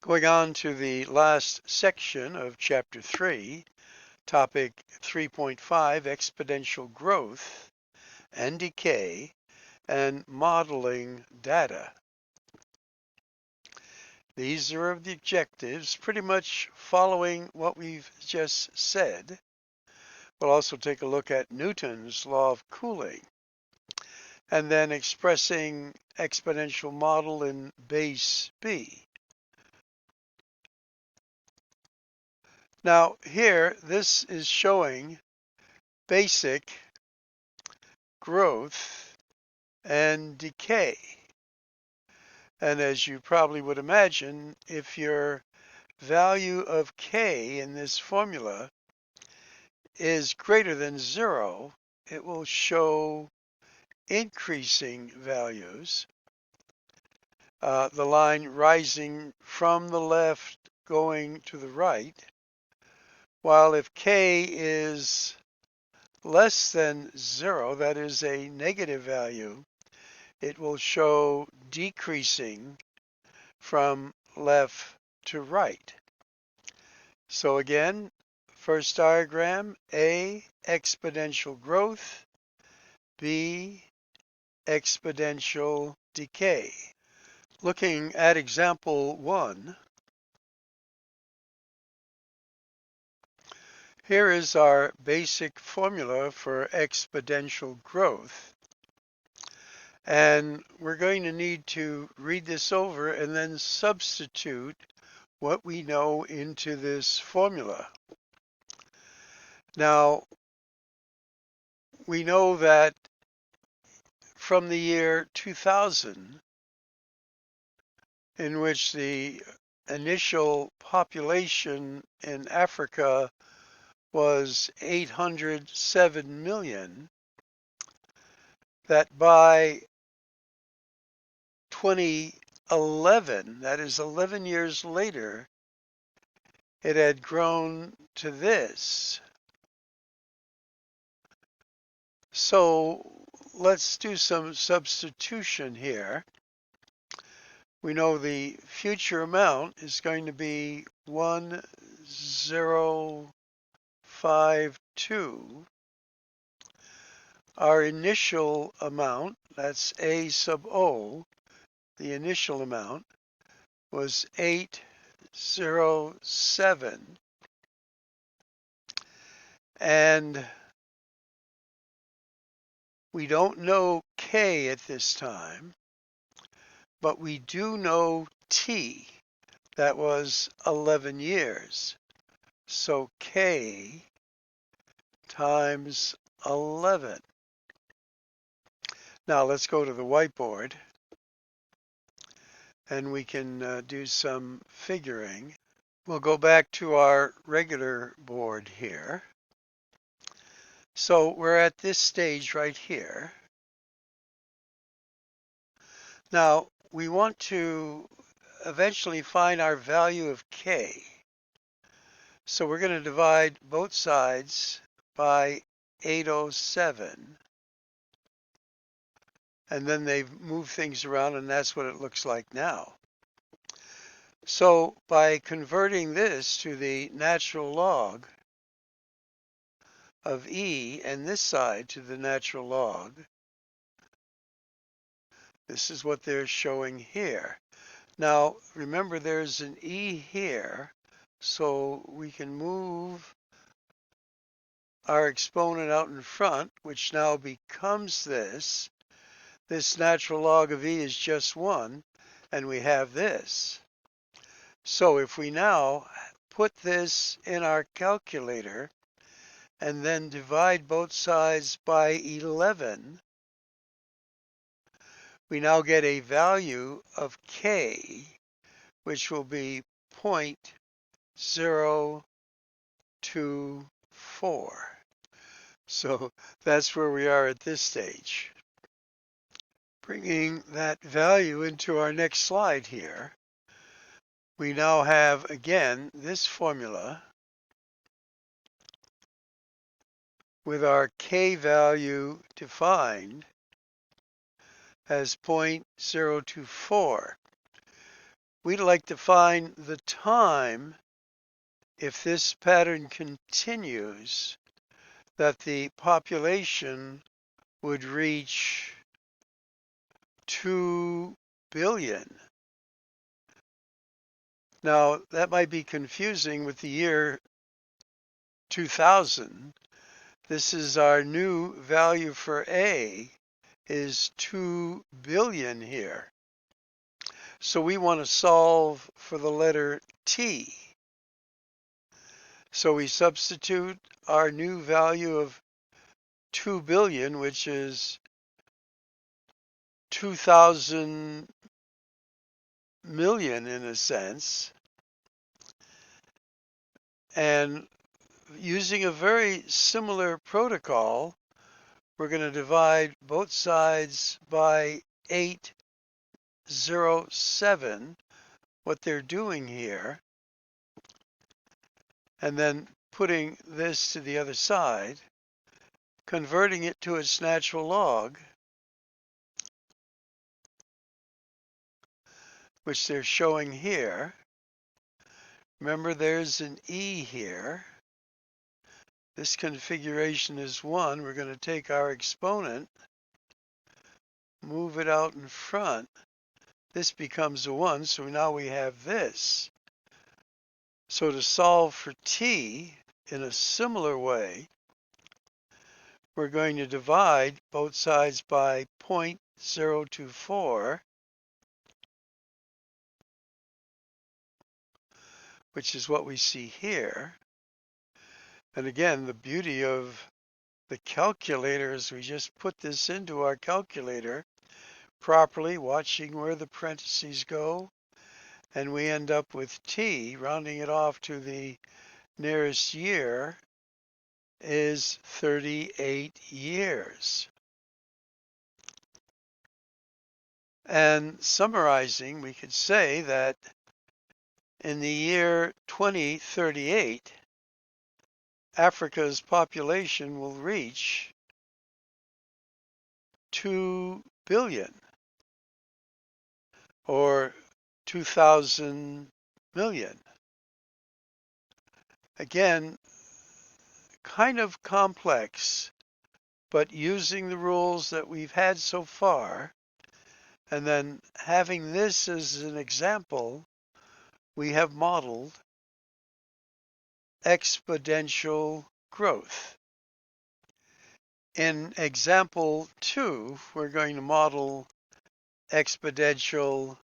Going on to the last section of Chapter 3, Topic 3.5 Exponential Growth and Decay and Modeling Data. These are the objectives, pretty much following what we've just said. We'll also take a look at Newton's law of cooling and then expressing exponential model in base B. Now here, this is showing basic growth and decay. And as you probably would imagine, if your value of K in this formula is greater than 0, it will show increasing values, the line rising from the left going to the right, while if K is less than 0, that is a negative value, it will show decreasing from left to right. So again, first diagram, A, exponential growth, B, exponential decay. Looking at example 1, here is our basic formula for exponential growth. And we're going to need to read this over and then substitute what we know into this formula. Now, we know that from the year 2000, in which the initial population in Africa was 807 million, that by 2011, that is 11 years later, it had grown to this. So let's do some substitution here. We know the future amount is going to be 1052. Our initial amount, that's A sub O, the initial amount, was 807. And we don't know K at this time, but we do know T. That was 11 years. So K times 11. Now let's go to the whiteboard and we can do some figuring. We'll go back to our regular board here. So we're at this stage right here. Now we want to eventually find our value of K. So we're going to divide both sides by 807. And then they've moved things around, and that's what it looks like now. So by converting this to the natural log of E and this side to the natural log, this is what they're showing here. Now remember, there's an E here, so we can move our exponent out in front, which now becomes this. This natural log of E is just 1, and we have this. So if we now put this in our calculator and then divide both sides by 11, we now get a value of K, which will be 0.024. So that's where we are at this stage. Bringing that value into our next slide here, we now have, again, this formula with our K value defined as 0.024. we'd like to find the time, if this pattern continues, that the population would reach 2 billion. Now, that might be confusing with the year 2000. This is our new value for A, is 2 billion here. So we want to solve for the letter T. So we substitute our new value of 2 billion, which is 2,000 million in a sense, and using a very similar protocol, we're going to divide both sides by 807, what they're doing here, and then putting this to the other side, converting it to its natural log, which they're showing here. Remember, there's an E here. This configuration is 1. We're going to take our exponent, move it out in front. This becomes a 1, so now we have this. So to solve for T in a similar way, we're going to divide both sides by 0.024, which is what we see here. And again, the beauty of the calculator is we just put this into our calculator properly, watching where the parentheses go, and we end up with T, rounding it off to the nearest year, is 38 years. And summarizing, we could say that in the year 2038, Africa's population will reach 2 billion, or 2,000 million. Again, kind of complex, but using the rules that we've had so far, and then having this as an example, we have modeled exponential growth. In example 2, we're going to model exponential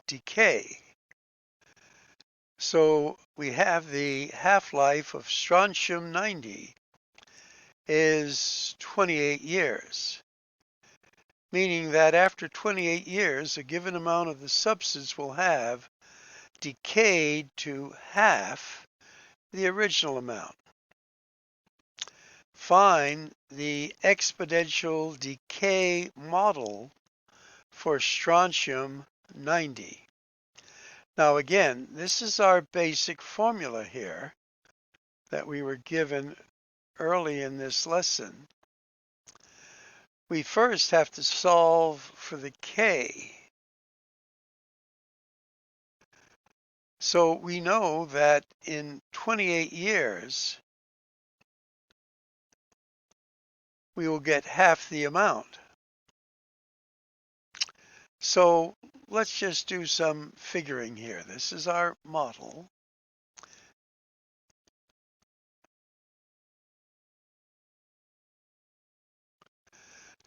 decay. So we have the half-life of strontium-90 is 28 years, meaning that after 28 years, a given amount of the substance will have decayed to half the original amount. Find the exponential decay model for strontium-90. Now again, this is our basic formula here that we were given early in this lesson. We first have to solve for the K. So we know that in 28 years, we will get half the amount. So let's just do some figuring here. This is our model.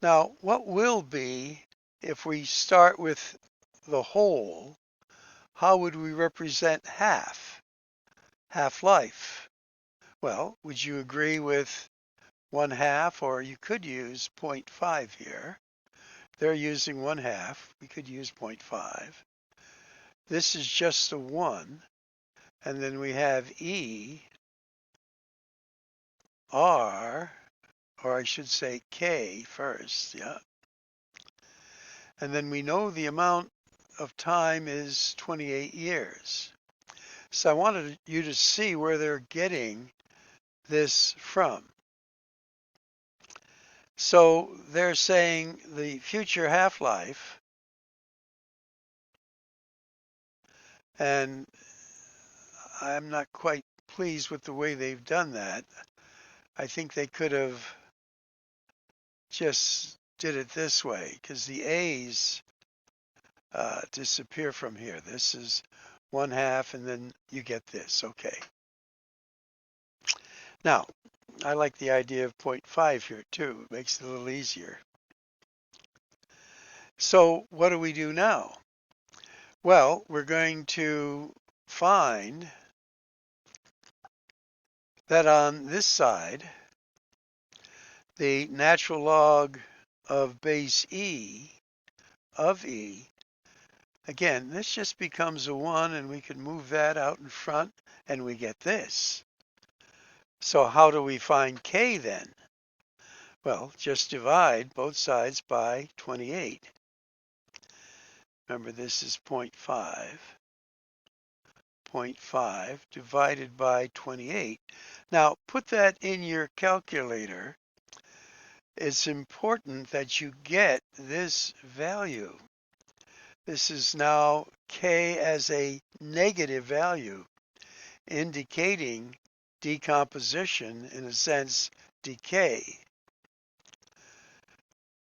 Now, what will be if we start with the whole? How would we represent half? Half-life. Well, would you agree with 1/2, or you could use 0.5 here. They're using 1/2. We could use 0.5. This is just a 1. And then we have E, R, or I should say K first, yeah. And then we know the amount of time is 28 years. So I wanted you to see where they're getting this from. So they're saying the future half-life And I'm not quite pleased with the way they've done that. I think they could have just did it this way, because the A's disappear from here. This is 1/2, and then you get this. Okay. Now, I like the idea of 0.5 here too. It makes it a little easier. So what do we do now? Well, we're going to find that on this side, the natural log of base E of E, again, this just becomes a 1, and we can move that out in front, and we get this. So how do we find K then? Well, just divide both sides by 28. Remember, this is 0.5. 0.5 divided by 28. Now, put that in your calculator. It's important that you get this value. This is now K as a negative value, indicating decomposition, in a sense, decay.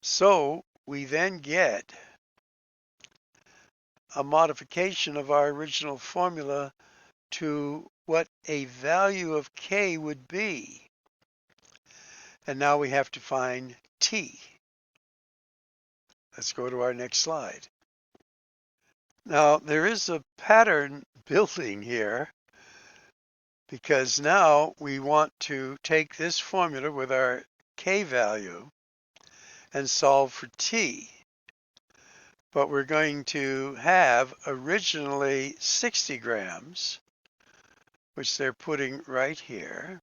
So we then get a modification of our original formula to what a value of K would be. And now we have to find T. Let's go to our next slide. Now there is a pattern building here, because now we want to take this formula with our K value and solve for T. But we're going to have originally 60 grams, which they're putting right here.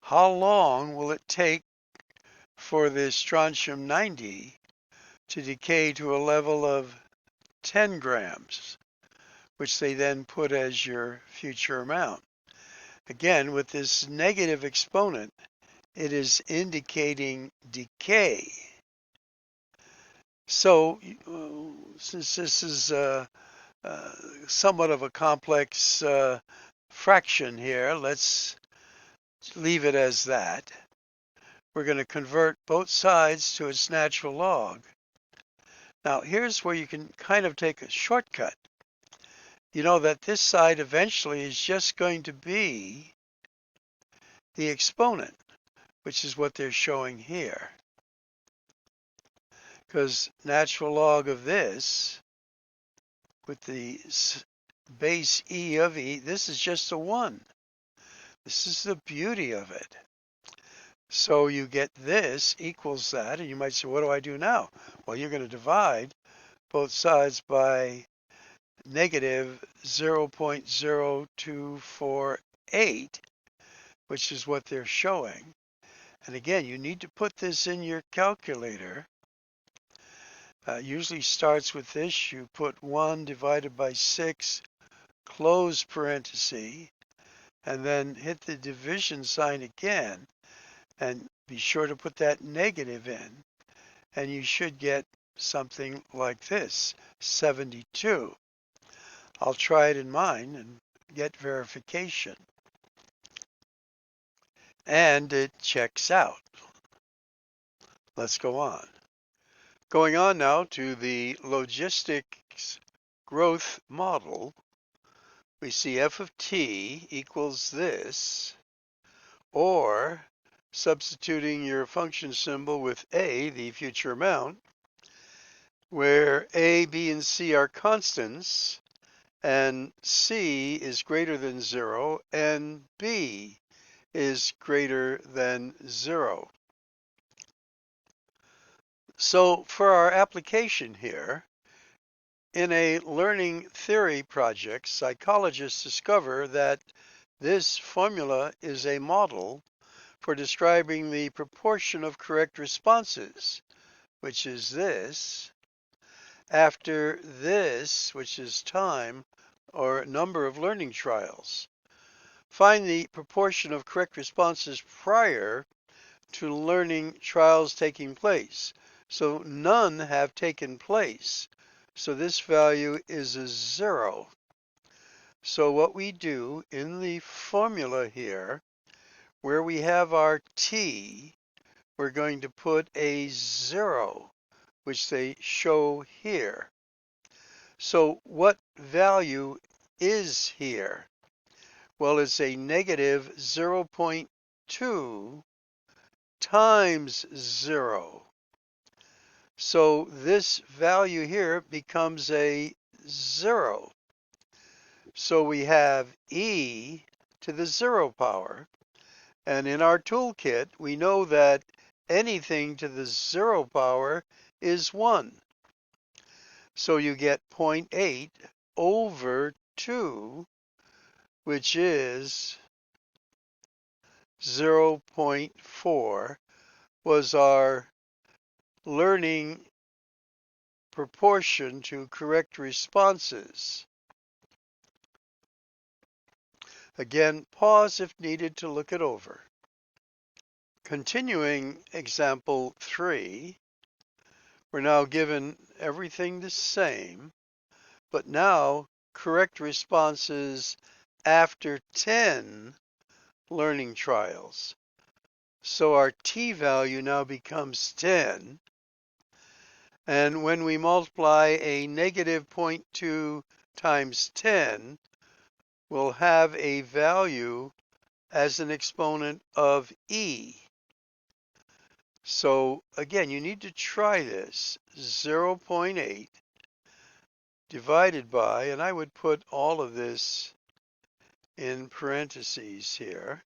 How long will it take for the strontium 90 to decay to a level of 10 grams, which they then put as your future amount? Again, with this negative exponent, it is indicating decay. So, since this is somewhat of a complex fraction here, let's leave it as that. We're going to convert both sides to its natural log. Now, here's where you can kind of take a shortcut. You know that this side eventually is just going to be the exponent, which is what they're showing here. Because natural log of this, with the base E of E, this is just a 1. This is the beauty of it. So you get this equals that, and you might say, what do I do now? Well, you're going to divide both sides by negative 0.0248, which is what they're showing. And again, you need to put this in your calculator. Usually starts with this. You put 1 divided by 6, close parenthesis, and then hit the division sign again. And be sure to put that negative in. And you should get something like this, 72. I'll try it in mine and get verification. And it checks out. Let's go on. Going on now to the logistics growth model, we see f of t equals this, or substituting your function symbol with a, the future amount, where a, b, and c are constants, and c is greater than 0, and b is greater than 0. So for our application here, in a learning theory project, psychologists discover that this formula is a model for describing the proportion of correct responses, which is this, after this, which is time or number of learning trials. Find the proportion of correct responses prior to learning trials taking place. So none have taken place. So this value is a 0. So what we do in the formula here, where we have our t, we're going to put a 0, which they show here. So what value is here? Well, it's a negative 0.2 times 0. So this value here becomes a 0. So we have e to the 0 power. And in our toolkit, we know that anything to the 0 power is 1. So you get 0.8 over 2, which is 0.4, was our learning proportion to correct responses. Again, pause if needed to look it over. Continuing example 3, we're now given everything the same, but now correct responses after 10 learning trials. So our t value now becomes 10. And when we multiply a negative 0.2 times 10, we'll have a value as an exponent of e. So again, you need to try this. 0.8 divided by, and I would put all of this in parentheses here,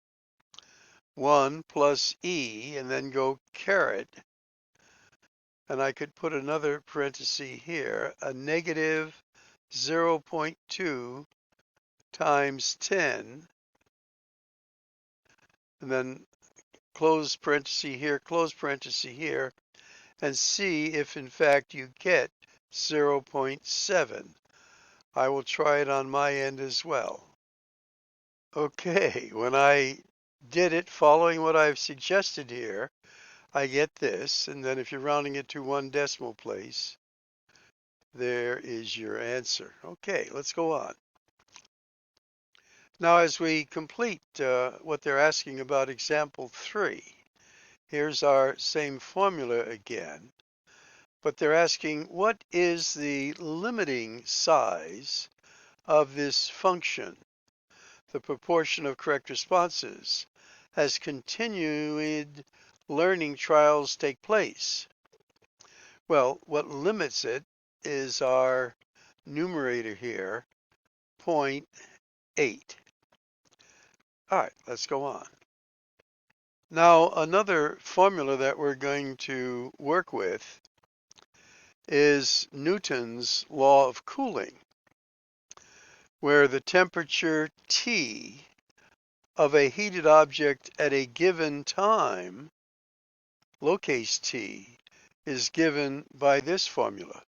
1 plus e, and then go caret. And I could put another parenthesis here, a negative 0.2 times 10, and then close parenthesis here, and see if in fact you get 0.7. I will try it on my end as well. Okay, when I did it following what I've suggested here, I get this, and then if you're rounding it to 1 decimal place, there is your answer. Okay, let's go on. Now, as we complete what they're asking about example 3, here's our same formula again, but they're asking what is the limiting size of this function, the proportion of correct responses, as continued learning trials take place. Well, what limits it is our numerator here, 0.8. All right, let's go on. Now, another formula that we're going to work with is Newton's law of cooling, where the temperature T of a heated object at a given time, lowercase t, is given by this formula.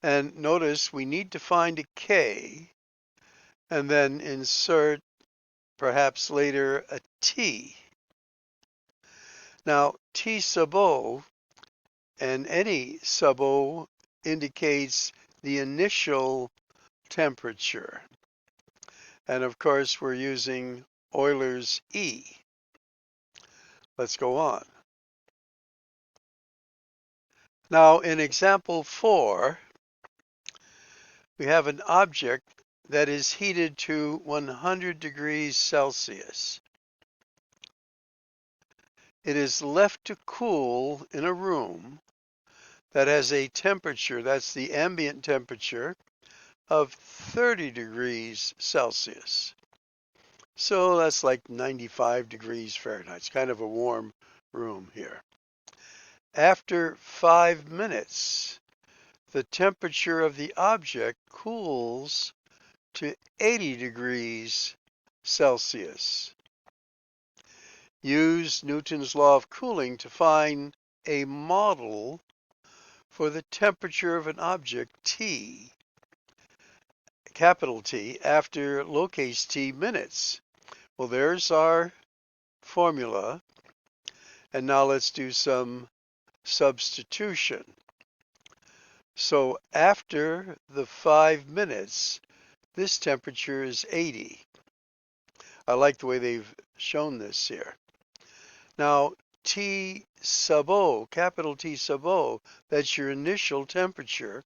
And notice we need to find a K and then insert perhaps later a T. Now T sub O and any sub O indicates the initial temperature. And of course we're using Euler's E. Let's go on. Now in example 4, we have an object that is heated to 100 degrees Celsius. It is left to cool in a room that has a temperature, that's the ambient temperature, of 30 degrees Celsius. So that's like 95 degrees Fahrenheit. It's kind of a warm room here. After 5 minutes, the temperature of the object cools to 80 degrees Celsius. Use Newton's law of cooling to find a model for the temperature of an object T, capital T, after lowercase t minutes. Well, there's our formula. And now let's do some substitution. So after the 5 minutes, this temperature is 80. I like the way they've shown this here. Now, T sub O, capital T sub O, that's your initial temperature,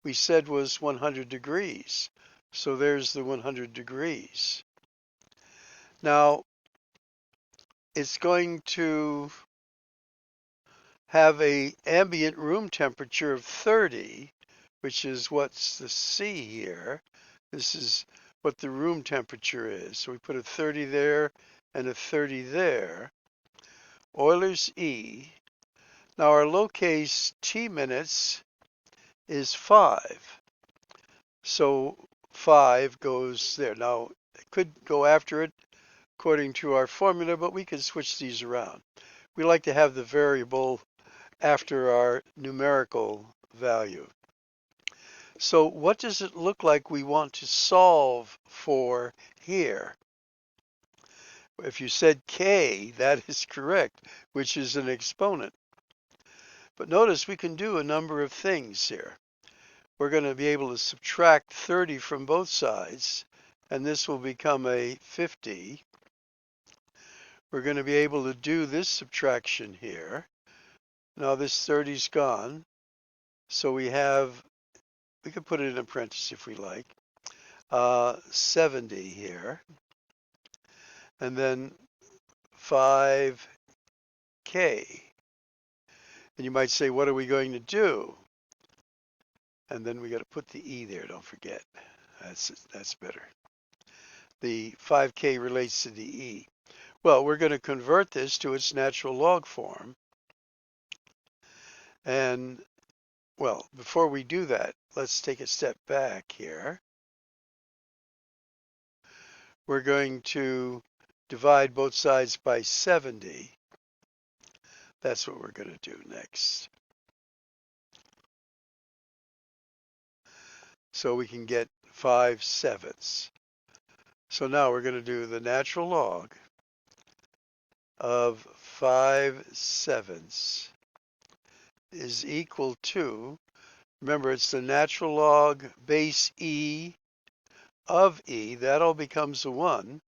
we said was 100 degrees. So there's the 100 degrees. Now, it's going to have a ambient room temperature of 30, which is what's the C here. This is what the room temperature is. So we put a 30 there and a 30 there. Euler's E. Now our low case T minutes is 5. So 5 goes there. Now it could go after it according to our formula, but we could switch these around. We like to have the variable after our numerical value. So what does it look like we want to solve for here? If you said K, that is correct, which is an exponent. But notice we can do a number of things here. We're going to be able to subtract 30 from both sides, and this will become a 50. We're going to be able to do this subtraction here. Now this 30's gone, so we could put it in a parenthesis if we like, 70 here, and then 5K. And you might say, what are we going to do? And then we got to put the E there, don't forget. That's better. The 5K relates to the E. Well, we're going to convert this to its natural log form. And, well, before we do that, let's take a step back here. We're going to divide both sides by 70. That's what we're going to do next. So we can get 5/7. So now we're going to do the natural log of 5/7 is equal to, remember it's the natural log base E of E, that all becomes a 1,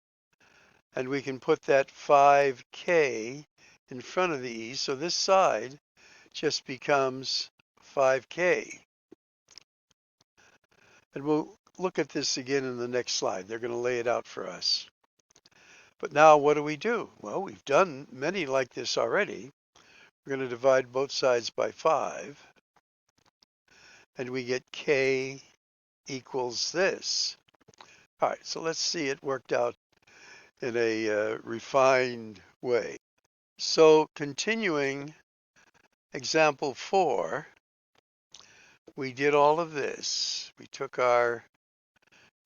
and we can put that 5K in front of the E, so this side just becomes 5K. And we'll look at this again in the next slide. They're going to lay it out for us. But now what do? Well, we've done many like this already. We're going to divide both sides by 5, and we get K equals this. All right, so let's see it worked out in a refined way. So continuing example 4, we did all of this. We took our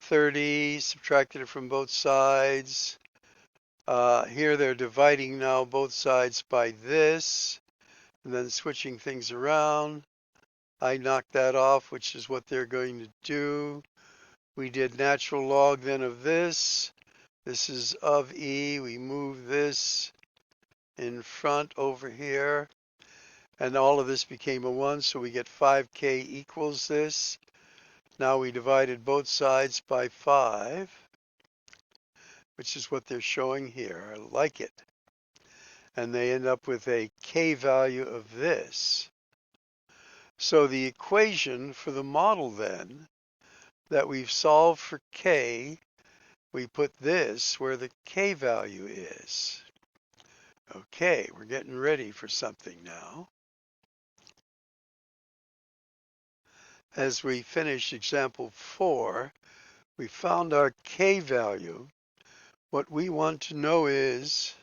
30, subtracted it from both sides. Here they're dividing now both sides by this, and then switching things around. I knocked that off, which is what they're going to do. We did natural log then of this. This is of E. We move this in front over here. And all of this became a 1, so we get 5K equals this. Now we divided both sides by 5, which is what they're showing here. I like it. And they end up with a K value of this. So the equation for the model then, that we've solved for K, we put this where the K value is. Okay, we're getting ready for something now. As we finish example 4, we found our K value. What we want to know is,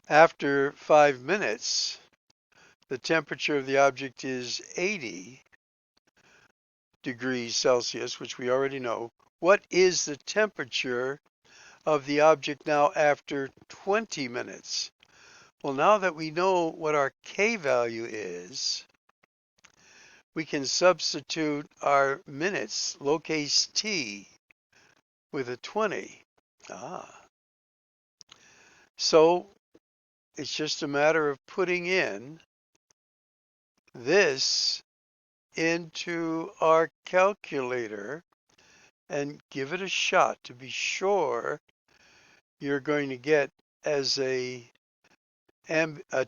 after 5 minutes, the temperature of the object is 80 degrees Celsius, which we already know. What is the temperature of the object now after 20 minutes? Well, now that we know what our K value is, we can substitute our minutes, lowercase t, with a 20. So it's just a matter of putting in this into our calculator, and give it a shot to be sure you're going to get as a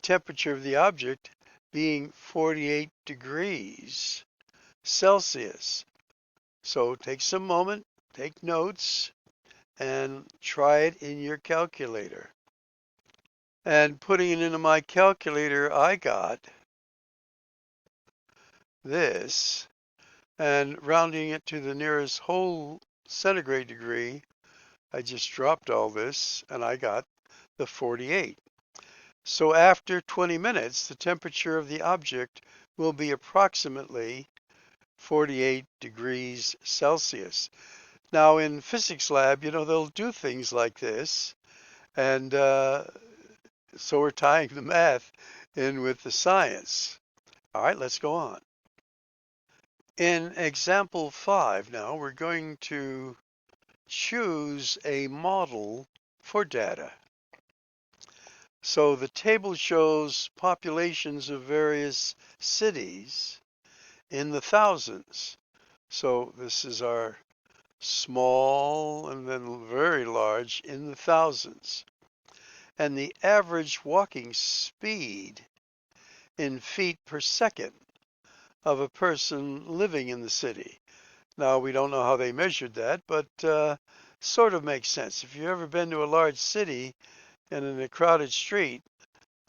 temperature of the object being 48 degrees Celsius. So take some moment, take notes, and try it in your calculator. And putting it into my calculator, I got this, and rounding it to the nearest whole centigrade degree, I just dropped all this, and I got the 48. So after 20 minutes, the temperature of the object will be approximately 48 degrees Celsius. Now in physics lab, they'll do things like this, and so we're tying the math in with the science. All right, let's go on. In example 5 now, we're going to choose a model for data. So the table shows populations of various cities in the thousands. So this is our small and then very large in the thousands. And the average walking speed in feet per second of a person living in the city. Now, we don't know how they measured that, but sort of makes sense. If you've ever been to a large city and in a crowded street,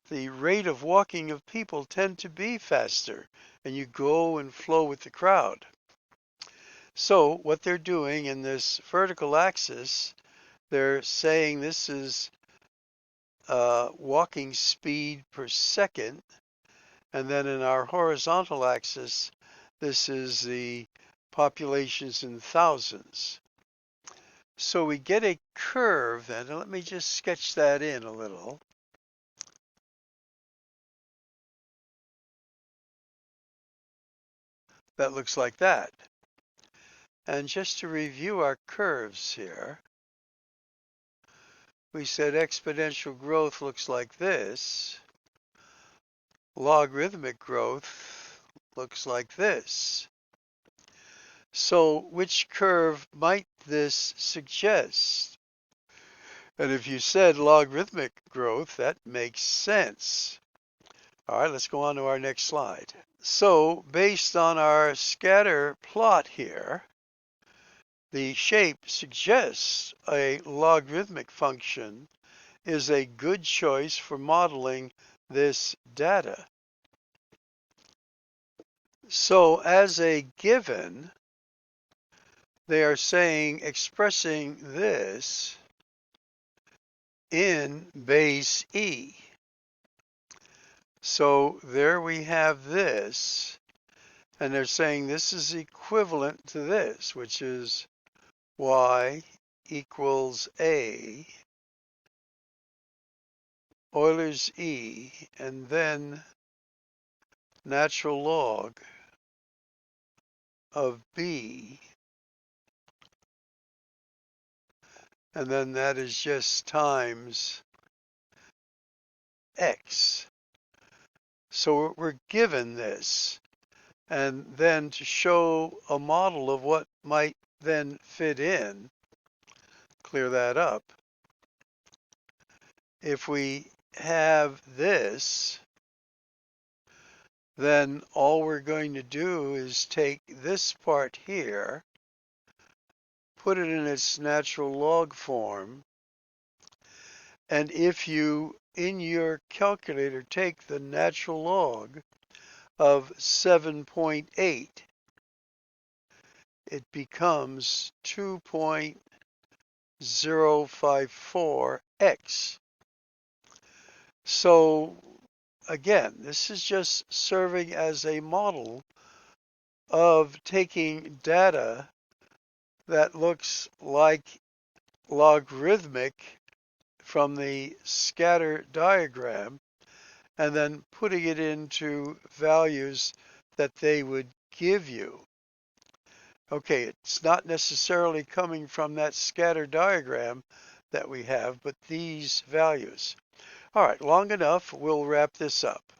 the rate of walking of people tend to be faster, and you go and flow with the crowd. So what they're doing in this vertical axis, they're saying this is walking speed per second, and then in our horizontal axis, this is the populations in thousands. So we get a curve then, and let me just sketch that in a little. That looks like that. And just to review our curves here, we said exponential growth looks like this. Logarithmic growth looks like this. So which curve might this suggest? And if you said logarithmic growth, that makes sense. All right, let's go on to our next slide. So based on our scatter plot here, the shape suggests a logarithmic function is a good choice for modeling this data. So as a given, they are saying expressing this in base E. So there we have this, and they're saying this is equivalent to this, which is y equals a Euler's E, and then natural log of b, and then that is just times x. So we're given this, and then to show a model of what might then fit in, clear that up. If we have this, then all we're going to do is take this part here, put it in its natural log form, and if you, in your calculator, take the natural log of 7.8, it becomes 2.054x. So again, this is just serving as a model of taking data that looks like logarithmic from the scatter diagram and then putting it into values that they would give you. Okay, it's not necessarily coming from that scatter diagram that we have, but these values. All right, long enough. We'll wrap this up.